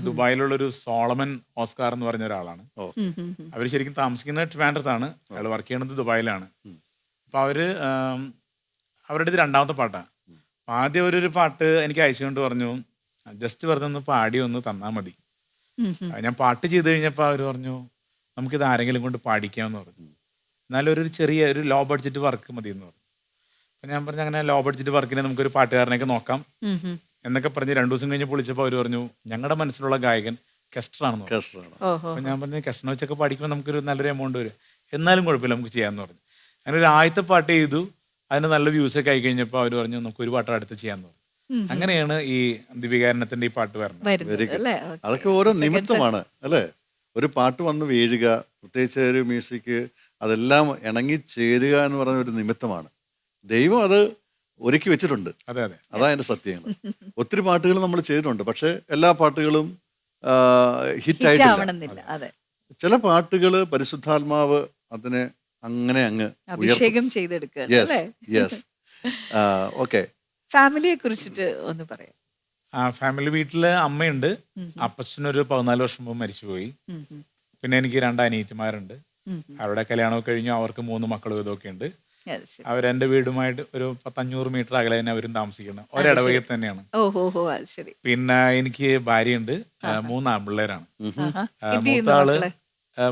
ദുബായിലുള്ള ഒരു സോളമൻ ഓസ്കാർ എന്ന് പറഞ്ഞ ഒരാളാണ്. അവര് ശരിക്കും താമസിക്കുന്നത് ട്രിവാൻഡ്രത്താണ്, അയാൾ വർക്ക് ചെയ്യണത് ദുബായിലാണ്. അപ്പൊ അവരുടെ ഇത് രണ്ടാമത്തെ പാട്ടാണ്. ആദ്യം ഒരു പാട്ട് എനിക്ക് അയച്ചുകൊണ്ട് പറഞ്ഞു, ജസ്റ്റ് വെറുതെ ഒന്ന് പാടി ഒന്ന് തന്നാൽ മതി. ഞാൻ പാട്ട് ചെയ്ത് കഴിഞ്ഞപ്പോൾ അവർ പറഞ്ഞു, നമുക്കിത് ആരെങ്കിലും കൊണ്ട് പാടിക്കാമെന്ന് പറഞ്ഞു. എന്നാലും ഒരു ചെറിയ ഒരു ലോ ബഡ്ജറ്റ് വർക്ക് മതി എന്ന് പറഞ്ഞു. അപ്പം ഞാൻ പറഞ്ഞു, അങ്ങനെ ലോ ബഡ്ജറ്റ് വർക്കിനെ നമുക്കൊരു പാട്ടുകാരനെയൊക്കെ നോക്കാം എന്നൊക്കെ പറഞ്ഞ് 2 ദിവസം കഴിഞ്ഞ് വിളിച്ചപ്പോൾ അവർ പറഞ്ഞു, ഞങ്ങളുടെ മനസ്സിലുള്ള ഗായകൻ കെസ്റ്ററാണെന്ന് പറഞ്ഞു. അപ്പം ഞാൻ പറഞ്ഞു, കെസ്റ്ററിനെ വെച്ചൊക്കെ പാടിക്കുമ്പോൾ നമുക്കൊരു നല്ലൊരു എമൗണ്ട് വരും, എന്നാലും കുഴപ്പമില്ല, നമുക്ക് ചെയ്യാമെന്ന് പറഞ്ഞു. അങ്ങനെ ഒരു ആദ്യത്തെ പാട്ട് ചെയ്തു, അതിന് നല്ല വ്യൂസൊക്കെ ആയി കഴിഞ്ഞപ്പോൾ അവർ പറഞ്ഞു, നമുക്ക് ഒരു പാട്ട് അടുത്ത് ചെയ്യാമെന്ന് പറഞ്ഞു. അങ്ങനെയാണ് ഈ ദിവ്യകാരുണ്യത്തിന്റെ ഈ പാട്ട് വരുന്നത്. അതൊക്കെ ഓരോ നിമിത്തമാണ് അല്ലേ? ഒരു പാട്ട് വന്ന് വീഴുക, പ്രത്യേകിച്ച് ഒരു മ്യൂസിക്, അതെല്ലാം ഇണങ്ങി ചേരുക എന്ന് പറയുന്ന ഒരു നിമിത്തമാണ്. ദൈവം അത് ഒരുക്കി വെച്ചിട്ടുണ്ട്. അതെ അതെ, അതാ എൻ്റെ സത്യങ്ങൾ. ഒത്തിരി പാട്ടുകൾ നമ്മൾ ചെയ്തിട്ടുണ്ട്, പക്ഷെ എല്ലാ പാട്ടുകളും ഹിറ്റ് ആയിട്ടില്ല. ചില പാട്ടുകൾ പരിശുദ്ധാത്മാവ് അതിനെ അങ്ങനെ അങ്ങ് അഭിഷേകം ചെയ്തെടുക്കുക. ഓക്കെ, ഫാമിലിയെ കുറിച്ചിട്ട് ഒന്ന് പറയാം. ഫാമിലി വീട്ടില് അമ്മയുണ്ട്, അപ്പച്ചനൊരു 14 വർഷം മുമ്പ് മരിച്ചുപോയി. പിന്നെ എനിക്ക് 2 അനിയത്തിമാരുണ്ട്, അവരുടെ കല്യാണമൊക്കെ കഴിഞ്ഞു, അവർക്ക് 3 മക്കളും ഇതൊക്കെ ഉണ്ട്. അവരെന്റെ വീടുമായിട്ട് ഒരു 500 മീറ്റർ അകലെ തന്നെ അവരും താമസിക്കണം, ഒരിടവകയിൽ തന്നെയാണ്. പിന്നെ എനിക്ക് ഭാര്യയുണ്ട്, 3 ആൺപിള്ളേരാണ്.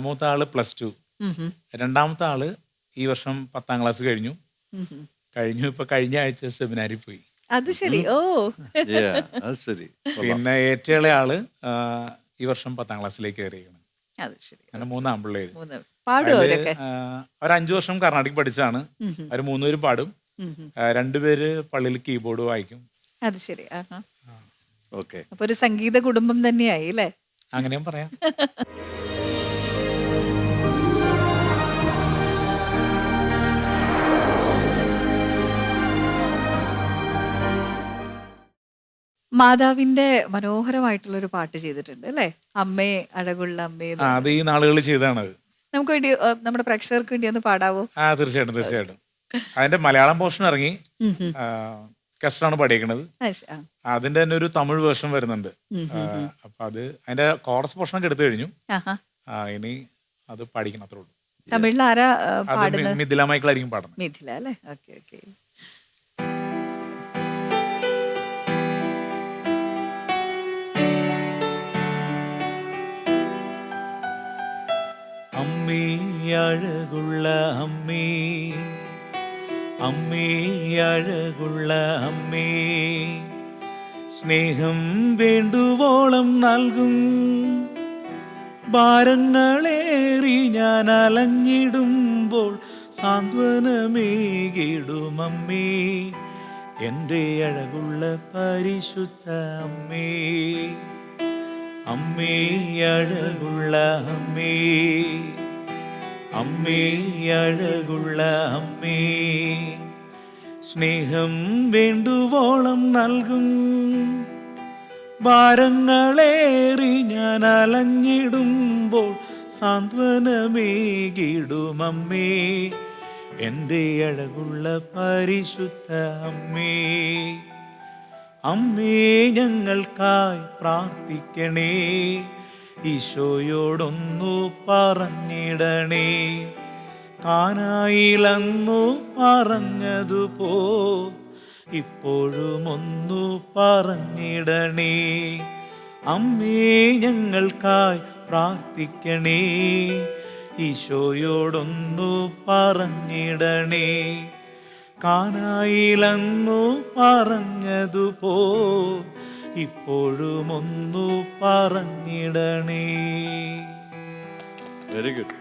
മൂത്ത ആള് +2, രണ്ടാമത്തെ ആള് ഈ വർഷം 10ാം ക്ലാസ് കഴിഞ്ഞു. ഇപ്പൊ കഴിഞ്ഞ ആഴ്ച സെമിനാരിൽ പോയി. അത് ശരി. ഓ, പിന്നെ ഏറ്റവും ആള് ഈ വർഷം 10ാം ക്ലാസ്സിലേക്ക് കയറിയാണ്. അങ്ങനെ 3 ആൺപിള്ളേര്. അവർ 5 വർഷം കർണാടിക് പഠിച്ചാണ്. അവർ 3 പേരും പാടും, 2 പേര് പള്ളിയിൽ കീബോർഡ് വായിക്കും. അത് ശരി. അപ്പൊ ഒരു സംഗീത കുടുംബം തന്നെയായി അല്ലേ? അങ്ങനെയും പറയാം. മാതാവിന്റെ മനോഹരമായിട്ടുള്ള ഒരു പാട്ട് ചെയ്തിട്ടുണ്ട് അല്ലേ? അമ്മേ അഴകുള്ള അമ്മേ. അത് ഈ നാളുകളിൽ ചെയ്താണ്. നമുക്ക് വേണ്ടി, നമ്മുടെ പ്രേക്ഷകർക്ക് വേണ്ടി ഒന്ന് പാടാവോ? തീർച്ചയായിട്ടും. അതിന്റെ മലയാളം പോർഷൻ ഇറങ്ങി, കെസ്റ്ററാണ് പാടിയേക്കണത്. അതിന്റെ തന്നെ ഒരു തമിഴ് വേർഷൻ വരുന്നുണ്ട്. അപ്പൊ അത് അതിന്റെ കോറസ് പോർഷനൊക്കെ എടുത്തു കഴിഞ്ഞു. ഇനി അത് പാടിക്കണം, അത്രേ ഉള്ളൂ. തമിഴിൽ ആരാ പാടുന്നത്? മിഥില മൈക്കിളായിരിക്കും പാടുന്നത്. മിഥില അല്ലേ? ഓക്കെ. അഴകുള്ള അമ്മേ, അമ്മേ അഴകുള്ള അമ്മേ, സ്നേഹം വേണ്ടുവോളം നൽകും. ഭാരങ്ങളേറി ഞാൻ അലഞ്ഞിടുമ്പോൾ സാന്ത്വനമേകിടുമമ്മേ, എൻ്റെ അഴകുള്ള പരിശുദ്ധ അമ്മേ, അമ്മേ അഴകുള്ള അമ്മേ, അമ്മേ അഴകുള്ള അമ്മേ, സ്നേഹം വേണ്ടുവോളം നൽകും. ഭാരങ്ങളേറി ഞാൻ അലഞ്ഞിടുമ്പോൾ സാന്ത്വനമേകിടുമമ്മേ, എൻ്റെ അഴകുള്ള പരിശുദ്ധ അമ്മേ. അമ്മേ ഞങ്ങൾക്കായി പ്രാർത്ഥിക്കണേ, ഈശോയോടൊന്നു പറഞ്ഞിടണേ, കാനായിലന്നു പറഞ്ഞതുപോ ഇപ്പോഴും ഒന്നു പറഞ്ഞിടണേ. അമ്മേ ഞങ്ങൾക്കായി പ്രാർത്ഥിക്കണേ, ഈശോയോടൊന്നു പറഞ്ഞിടണേ, കാനായിലന്നു പറഞ്ഞതുപോ ഇപ്പോഴും ഒന്നു പറഞ്ഞിടണേ. Very good.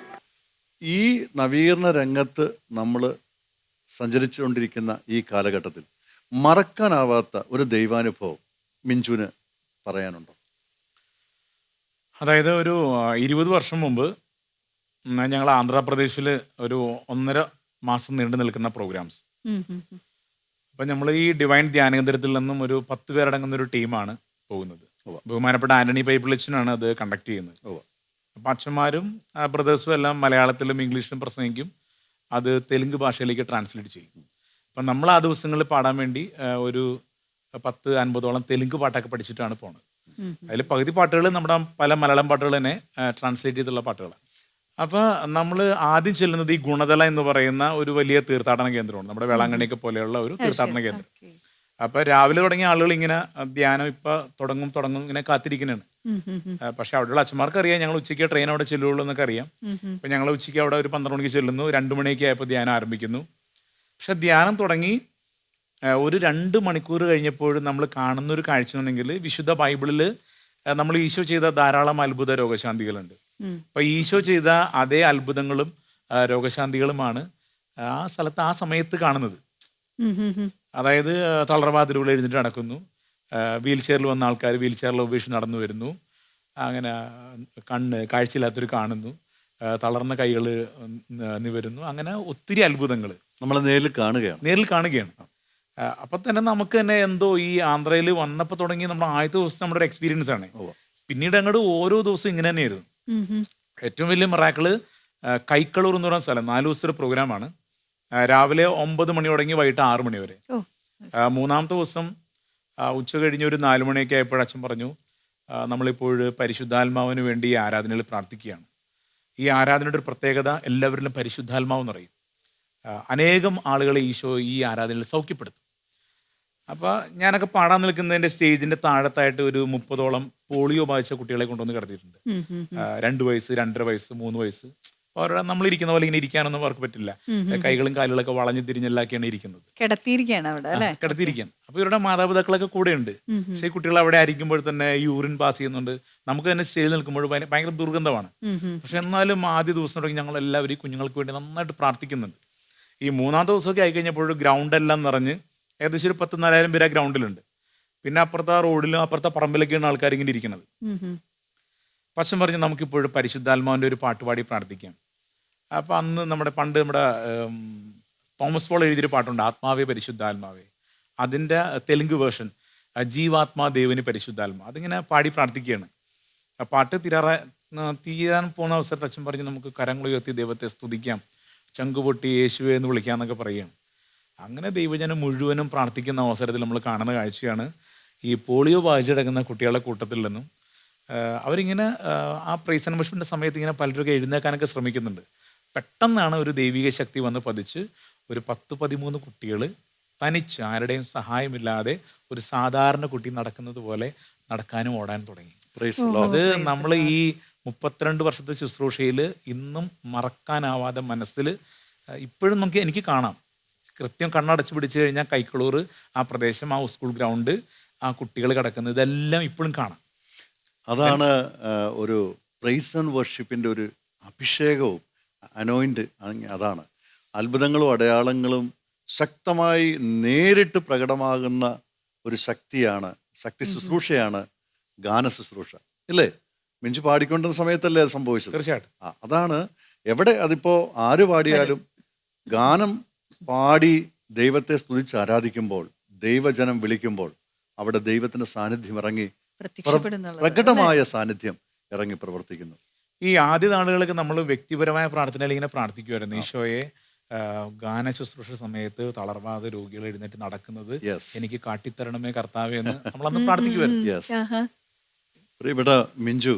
ഈ നവീകരണ രംഗത്ത് നമ്മൾ സഞ്ചരിച്ചുകൊണ്ടിരിക്കുന്ന ഈ കാലഘട്ടത്തിൽ മറക്കാനാവാത്ത ഒരു ദൈവാനുഭവം മിഞ്ചുവിന് പറയാനുണ്ടോ? അതായത് ഒരു 20 വർഷം മുമ്പ് ഞങ്ങൾ ആന്ധ്രാപ്രദേശിൽ ഒരു 1.5 മാസം നീണ്ടു നിൽക്കുന്ന പ്രോഗ്രാംസ്. അപ്പം നമ്മൾ ഈ ഡിവൈൻ ധ്യാനകേന്ദ്രത്തിൽ നിന്നും ഒരു 10 പേരടങ്ങുന്ന ഒരു ടീമാണ് പോകുന്നത്. ബഹുമാനപ്പെട്ട ആന്റണി പൈപ്പിളിച്ചനാണ് അത് കണ്ടക്ട് ചെയ്യുന്നത്. അപ്പം അച്ഛന്മാരും ബ്രദേഴ്സും എല്ലാം മലയാളത്തിലും ഇംഗ്ലീഷിലും പ്രസംഗിക്കും, അത് തെലുങ്ക് ഭാഷയിലേക്ക് ട്രാൻസ്ലേറ്റ് ചെയ്യും. അപ്പം നമ്മൾ ആ ദിവസങ്ങളിൽ പാടാൻ വേണ്ടി ഒരു 10-50ഓളം തെലുങ്ക് പാട്ടൊക്കെ പഠിച്ചിട്ടാണ് പോണത്. അതിൽ പകുതി പാട്ടുകൾ നമ്മുടെ പല മലയാളം പാട്ടുകൾ തന്നെ ട്രാൻസ്ലേറ്റ് ചെയ്തുള്ള പാട്ടുകളാണ്. അപ്പോൾ നമ്മൾ ആദ്യം ചെല്ലുന്നത് ഈ ഗുണതല എന്ന് പറയുന്ന ഒരു വലിയ തീർത്ഥാടന കേന്ദ്രമാണ്, നമ്മുടെ വേളാങ്കണ്ണിയൊക്കെ പോലെയുള്ള ഒരു തീർത്ഥാടന കേന്ദ്രം. അപ്പോൾ രാവിലെ തുടങ്ങിയ ആളുകൾ ഇങ്ങനെ ധ്യാനം ഇപ്പം തുടങ്ങും ഇങ്ങനെ കാത്തിരിക്കുന്നതാണ്. പക്ഷെ അവിടെയുള്ള അച്ഛന്മാർക്ക് അറിയാം ഞങ്ങൾ ഉച്ചയ്ക്ക് ട്രെയിൻ അവിടെ ചെല്ലുള്ളൂ എന്നൊക്കെ അറിയാം. അപ്പം ഞങ്ങൾ ഉച്ചയ്ക്ക് അവിടെ ഒരു 12 മണിക്ക് ചെല്ലുന്നു, 2 മണിയൊക്കെ ആയപ്പോൾ ധ്യാനം ആരംഭിക്കുന്നു. പക്ഷെ ധ്യാനം തുടങ്ങി ഒരു 2 മണിക്കൂർ കഴിഞ്ഞപ്പോഴും നമ്മൾ കാണുന്നൊരു കാഴ്ച എന്നുണ്ടെങ്കിൽ വിശുദ്ധ ബൈബിളിൽ നമ്മൾ ഈശോ ചെയ്ത ധാരാളം അത്ഭുത രോഗശാന്തികളുണ്ട്. അപ്പം ഈശോ ചെയ്ത അതേ അത്ഭുതങ്ങളും രോഗശാന്തികളുമാണ് ആ സ്ഥലത്ത് ആ സമയത്ത് കാണുന്നത്. അതായത് തളർവാതിലുകൾ എഴുന്നേറ്റ് നടക്കുന്നു, വീൽ ചെയറിൽ വന്ന ആൾക്കാർ വീൽ ചെയറിൽ ഉപേക്ഷിച്ച് നടന്നു വരുന്നു, അങ്ങനെ കാഴ്ചയില്ലാത്തൊരു കാണുന്നു, തളർന്ന കൈകൾ നിവരുന്നു, അങ്ങനെ ഒത്തിരി അത്ഭുതങ്ങൾ നമ്മൾ നേരിൽ കാണുകയാണ്. അപ്പം തന്നെ നമുക്ക് തന്നെ എന്തോ ഈ ആന്ധ്രയിൽ വന്നപ്പോൾ തുടങ്ങി നമ്മുടെ ആദ്യത്തെ ദിവസം നമ്മുടെ ഒരു എക്സ്പീരിയൻസ് ആണ്. പിന്നീട് അങ്ങോട്ട് ഓരോ ദിവസവും ഇങ്ങനെ തന്നെയായിരുന്നു. ഏറ്റവും വലിയ മിറാക്കിള് കൈക്കളൂർ എന്ന് പറയുന്ന സ്ഥലം 4 ദിവസത്തെ പ്രോഗ്രാമാണ്. രാവിലെ 9 മണി തുടങ്ങി വൈകിട്ട് 6 മണി വരെ. 3-ാമത്തെ ദിവസം ഉച്ച കഴിഞ്ഞ് ഒരു 4 മണിയൊക്കെ ആയപ്പോൾ അച്ഛൻ പറഞ്ഞു, നമ്മളിപ്പോൾ പരിശുദ്ധാത്മാവിന് വേണ്ടി ഈ ആരാധനയിൽ പ്രാർത്ഥിക്കുകയാണ്. ഈ ആരാധനയുടെ ഒരു പ്രത്യേകത എല്ലാവരിലും പരിശുദ്ധാത്മാവ് എന്ന് പറയും. അനേകം ആളുകളെ ഈശോ ഈ ആരാധനയിൽ സൗഖ്യപ്പെടുത്തും. അപ്പോൾ ഞാനൊക്കെ പാടാൻ നിൽക്കുന്നതിൻ്റെ സ്റ്റേജിൻ്റെ താഴത്തായിട്ട് ഒരു 30ഓളം പോളിയോ ബാധിച്ച കുട്ടികളെ കൊണ്ടുവന്ന് കിടത്തിയിട്ടുണ്ട്. 2 വയസ്സ്, 2.5 വയസ്സ്, 3 വയസ്സ്. അപ്പോൾ അവരുടെ നമ്മളിരിക്കുന്ന പോലെ ഇങ്ങനെ ഇരിക്കാനൊന്നും അവർക്ക് പറ്റില്ല. കൈകളും കാലുകളൊക്കെ വളഞ്ഞു തിരിഞ്ഞെല്ലാക്കിയാണ് ഇരിക്കുന്നത്. കിടത്തിയിരിക്കാൻ. അപ്പോൾ ഇവരുടെ മാതാപിതാക്കളൊക്കെ കൂടെ ഉണ്ട്. പക്ഷേ ഈ കുട്ടികൾ അവിടെ ആയിരിക്കുമ്പോൾ തന്നെ യൂറിൻ പാസ് ചെയ്യുന്നുണ്ട്. നമുക്ക് തന്നെ സ്റ്റേജിൽ നിൽക്കുമ്പോൾ ഭയങ്കര ദുർഗന്ധമാണ്. പക്ഷെ എന്നാലും ആദ്യ ദിവസം തുടങ്ങി ഞങ്ങൾ എല്ലാവരും ഈ കുഞ്ഞുങ്ങൾക്ക് വേണ്ടി നന്നായിട്ട് പ്രാർത്ഥിക്കുന്നുണ്ട്. ഈ 3-ാമത്തെ ദിവസമൊക്കെ ആയിക്കഴിഞ്ഞപ്പോൾ ഗ്രൗണ്ടെല്ലാം നിറഞ്ഞ് ഏകദേശം ഒരു 10,000-4,000 പേര് ആ ഗ്രൗണ്ടിലുണ്ട്. പിന്നെ അപ്പുറത്തെ റോഡിലും അപ്പുറത്തെ പറമ്പിലൊക്കെയാണ് ആൾക്കാർ ഇങ്ങനെ ഇരിക്കുന്നത്. പശം പറഞ്ഞ് നമുക്കിപ്പോഴും പരിശുദ്ധാത്മാവിൻ്റെ ഒരു പാട്ടുപാടി പ്രാർത്ഥിക്കാം. അപ്പോൾ അന്ന് നമ്മുടെ തോമസ് പോൾ എഴുതിയൊരു പാട്ടുണ്ട്, ആത്മാവേ പരിശുദ്ധാത്മാവേ. അതിൻ്റെ തെലുങ്ക് വേർഷൻ ജീവാത്മാ ദേവന് പരിശുദ്ധാത്മാ. അതിങ്ങനെ പാടി പ്രാർത്ഥിക്കുകയാണ്. ആ പാട്ട് തീരാൻ പോകുന്ന അവസരത്തിൽ അച്ഛൻ പറഞ്ഞ് നമുക്ക് കരങ്ങൾ ഉയർത്തി ദൈവത്തെ സ്തുതിക്കാം, ചങ്കുപൊട്ടി യേശുവേ എന്ന് വിളിക്കാമെന്നൊക്കെ പറയുകയാണ്. അങ്ങനെ ദൈവജനം മുഴുവനും പ്രാർത്ഥിക്കുന്ന അവസരത്തിൽ നമ്മൾ കാണുന്ന കാഴ്ചയാണ് ഈ പോളിയോ ബാധിച്ചെടുക്കുന്ന കുട്ടികളുടെ കൂട്ടത്തിൽ നിന്നും അവരിങ്ങനെ ആ പ്രൈസ് ആൻഡ് വർഷിപ്പിൻ്റെ സമയത്ത് ഇങ്ങനെ പലരൊക്കെ എഴുന്നേക്കാനൊക്കെ ശ്രമിക്കുന്നുണ്ട്. പെട്ടെന്നാണ് ഒരു ദൈവിക ശക്തി വന്ന് പതിച്ച് ഒരു 10-13 കുട്ടികൾ തനിച്ച് ആരുടെയും സഹായമില്ലാതെ ഒരു സാധാരണ കുട്ടി നടക്കുന്നത് പോലെ നടക്കാനും ഓടാനും തുടങ്ങി. അത് നമ്മൾ ഈ 32 വർഷത്തെ ശുശ്രൂഷയിൽ ഇന്നും മറക്കാനാവാതെ മനസ്സിൽ ഇപ്പോഴും എനിക്ക് കാണാം. കൃത്യം കണ്ണടച്ച് പിടിച്ചു കഴിഞ്ഞാൽ കൈക്കളൂർ, ആ പ്രദേശം, ആ സ്കൂൾ ഗ്രൗണ്ട്, ആ കുട്ടികൾ കിടക്കുന്നത്, ഇതെല്ലാം ഇപ്പോഴും കാണാം. അതാണ് ഒരു പ്രൈസ് ആൻഡ് വർഷിപ്പിൻ്റെ ഒരു അഭിഷേകവും അനോയിൻറ്റ്. അതാണ് അത്ഭുതങ്ങളും അടയാളങ്ങളും ശക്തമായി നേരിട്ട് പ്രകടമാകുന്ന ഒരു ശക്തിയാണ്, ശക്തി ശുശ്രൂഷയാണ് ഗാന ശുശ്രൂഷ, ഇല്ലേ? മിഞ്ചു പാടിക്കൊണ്ടിരുന്ന സമയത്തല്ലേ അത് സംഭവിച്ചത്? തീർച്ചയായിട്ടും. അതാണ് എവിടെ, അതിപ്പോ ആര് പാടിയാലും ഗാനം പാടി ദൈവത്തെ സ്തുതിച്ച് ആരാധിക്കുമ്പോൾ, ദൈവജനം വിളിക്കുമ്പോൾ അവിടെ ദൈവത്തിന്റെ സാന്നിധ്യം ഇറങ്ങി, പ്രകടമായ സാന്നിധ്യം ഇറങ്ങി പ്രവർത്തിക്കുന്നു. ഈ ആദ്യ നാളുകളൊക്കെ നമ്മൾ വ്യക്തിപരമായ പ്രാർത്ഥനയിൽ ഇങ്ങനെ പ്രാർത്ഥിക്കുമായിരുന്നു, ഈശോയെ ഗാന ശുശ്രൂഷ സമയത്ത് തളർവാദ രോഗികൾ എഴുന്നേറ്റ് നടക്കുന്നത് എനിക്ക് കാട്ടിത്തരണമേ കർത്താവേ എന്ന് നമ്മളന്ന് പ്രാർത്ഥിക്കുമായിരുന്നു. പ്രിയപ്പെട്ട മിഞ്ചു,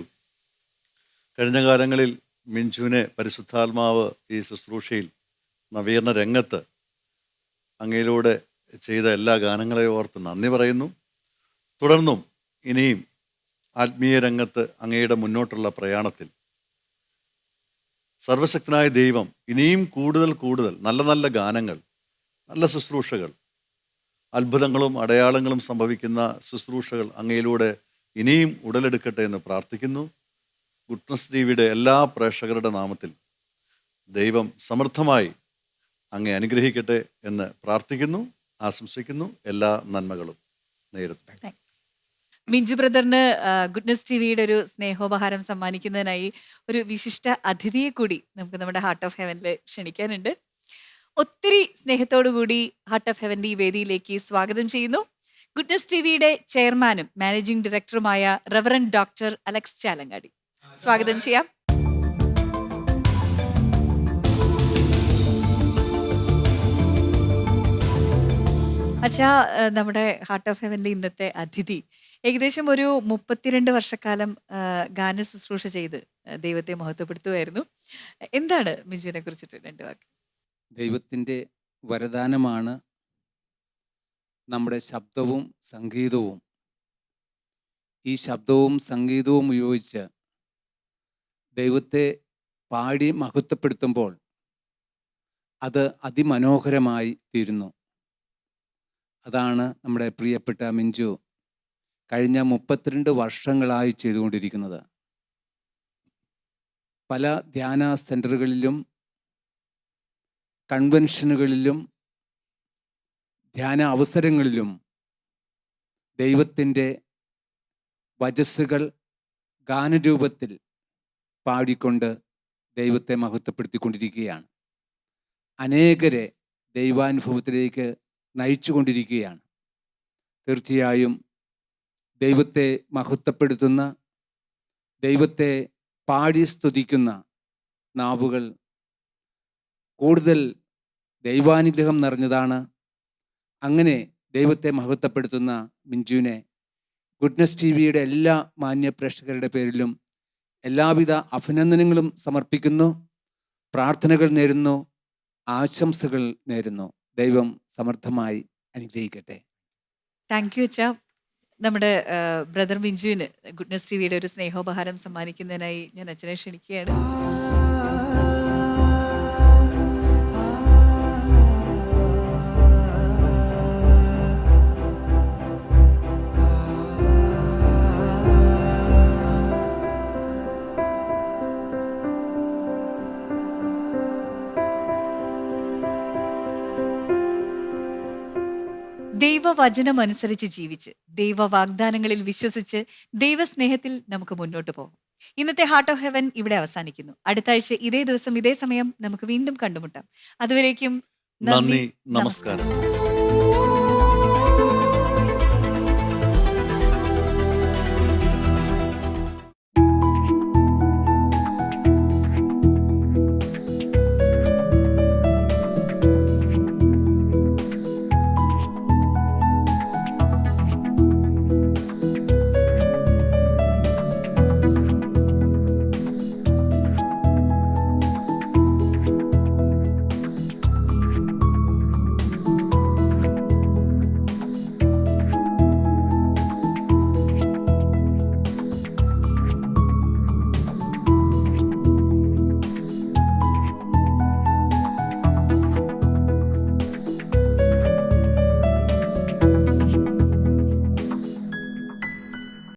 കഴിഞ്ഞ കാലങ്ങളിൽ മിഞ്ചുവിനെ പരിശുദ്ധാത്മാവ് ഈ ശുശ്രൂഷയിൽ നവീകരണ രംഗത്ത് അങ്ങയിലൂടെ ചെയ്ത എല്ലാ ഗാനങ്ങളെ ഓർത്ത് നന്ദി പറയുന്നു. തുടർന്നും ഇനിയും ആത്മീയ രംഗത്ത് അങ്ങയുടെ മുന്നോട്ടുള്ള പ്രയാണത്തിൽ സർവശക്തനായ ദൈവം ഇനിയും കൂടുതൽ കൂടുതൽ നല്ല നല്ല ഗാനങ്ങൾ, നല്ല ശുശ്രൂഷകൾ, അത്ഭുതങ്ങളും അടയാളങ്ങളും സംഭവിക്കുന്ന ശുശ്രൂഷകൾ അങ്ങയിലൂടെ ഇനിയും ഉടലെടുക്കട്ടെ എന്ന് പ്രാർത്ഥിക്കുന്നു. ഗുഡ്നസ് ടിവിയുടെ എല്ലാ പ്രേക്ഷകരുടെ നാമത്തിൽ ദൈവം സമൃദ്ധമായി അങ്ങേ അനുഗ്രഹിക്കട്ടെ എന്ന് പ്രാർത്ഥിക്കുന്നു, ആശംസിക്കുന്നു. എല്ലാ നന്മകളും നേരിടുന്നു. മിഞ്ചു ബ്രദറിന് ഗുഡ്നസ് ടിവിയുടെ ഒരു സ്നേഹോപഹാരം സമ്മാനിക്കുന്നതിനായി ഒരു വിശിഷ്ട അതിഥിയെ കൂടി നമുക്ക് നമ്മുടെ ഹാർട്ട് ഓഫ് ഹെവനിൽ ക്ഷണിക്കാനുണ്ട്. ഒത്തിരി സ്നേഹത്തോടു കൂടി ഹാർട്ട് ഓഫ് ഹെവന്റെ ഈ വേദിയിലേക്ക് സ്വാഗതം ചെയ്യുന്നു. ഗുഡ്നസ് ടിവിയുടെ ചെയർമാനും മാനേജിംഗ് ഡയറക്ടറുമായ റവറൻഡ് ഡോക്ടർ അലക്സ് ചാലങ്ങാടി. സ്വാഗതം ചെയ്യാം. അച്ഛാ, നമ്മുടെ ഹാർട്ട് ഓഫ് ഹെവന്റെ ഇന്നത്തെ അതിഥി ഏകദേശം ഒരു 32 വർഷക്കാലം ഗാന ശുശ്രൂഷ ചെയ്ത് ദൈവത്തെ മഹത്വപ്പെടുത്തുമായിരുന്നു. എന്താണ് മിഞ്ചുവിനെ കുറിച്ചിട്ട് 2 വാക്ക്? ദൈവത്തിൻ്റെ വരദാനമാണ് നമ്മുടെ ശബ്ദവും സംഗീതവും. ഈ ശബ്ദവും സംഗീതവും ഉപയോഗിച്ച് ദൈവത്തെ പാടി മഹത്വപ്പെടുത്തുമ്പോൾ അത് അതിമനോഹരമായി തീരുന്നു. അതാണ് നമ്മുടെ പ്രിയപ്പെട്ട മിഞ്ചു കഴിഞ്ഞ 32 വർഷങ്ങളായി ചെയ്തുകൊണ്ടിരിക്കുന്നത്. പല ധ്യാന സെൻ്ററുകളിലും കൺവെൻഷനുകളിലും ധ്യാന അവസരങ്ങളിലും ദൈവത്തിൻ്റെ വചസ്സുകൾ ഗാനരൂപത്തിൽ പാടിക്കൊണ്ട് ദൈവത്തെ മഹത്വപ്പെടുത്തിക്കൊണ്ടിരിക്കുകയാണ്. അനേകരെ ദൈവാനുഭവത്തിലേക്ക് നയിച്ചു കൊണ്ടിരിക്കുകയാണ്. തീർച്ചയായും ദൈവത്തെ മഹത്വപ്പെടുത്തുന്ന, ദൈവത്തെ പാടി സ്തുതിക്കുന്ന നാവുകൾ കൂടുതൽ ദൈവാനുഗ്രഹം നിറഞ്ഞതാണ്. അങ്ങനെ ദൈവത്തെ മഹത്വപ്പെടുത്തുന്ന മിഞ്ചുവിനെ ഗുഡ്നസ് ടിവിയുടെ എല്ലാ മാന്യ പ്രേക്ഷകരുടെ പേരിലും എല്ലാവിധ അഭിനന്ദനങ്ങളും സമർപ്പിക്കുന്നു, പ്രാർത്ഥനകൾ നേരുന്നു, ആശംസകൾ നേരുന്നു. ദൈവം സമർത്ഥമായി അനുഗ്രഹിക്കട്ടെ. താങ്ക് യു അച്ഛാ. നമ്മുടെ ബ്രദർ മിഞ്ചുവിന് ഗുഡ്നസ് ടിവിയുടെ ഒരു സ്നേഹോപഹാരം സമ്മാനിക്കുന്നതിനായി ഞാൻ അച്ഛനെ ക്ഷണിക്കുകയാണ്. ദൈവവചനം അനുസരിച്ച് ജീവിച്ച്, ദൈവ വാഗ്ദാനങ്ങളിൽ വിശ്വസിച്ച്, ദൈവസ്നേഹത്തിൽ നമുക്ക് മുന്നോട്ട് പോകാം. ഇന്നത്തെ ഹാർട്ട് ഓഫ് ഹെവൻ ഇവിടെ അവസാനിക്കുന്നു. അടുത്ത ആഴ്ച ഇതേ ദിവസം ഇതേ സമയം നമുക്ക് വീണ്ടും കണ്ടുമുട്ടാം. അതുവരേക്കും നന്ദി, നമസ്കാരം.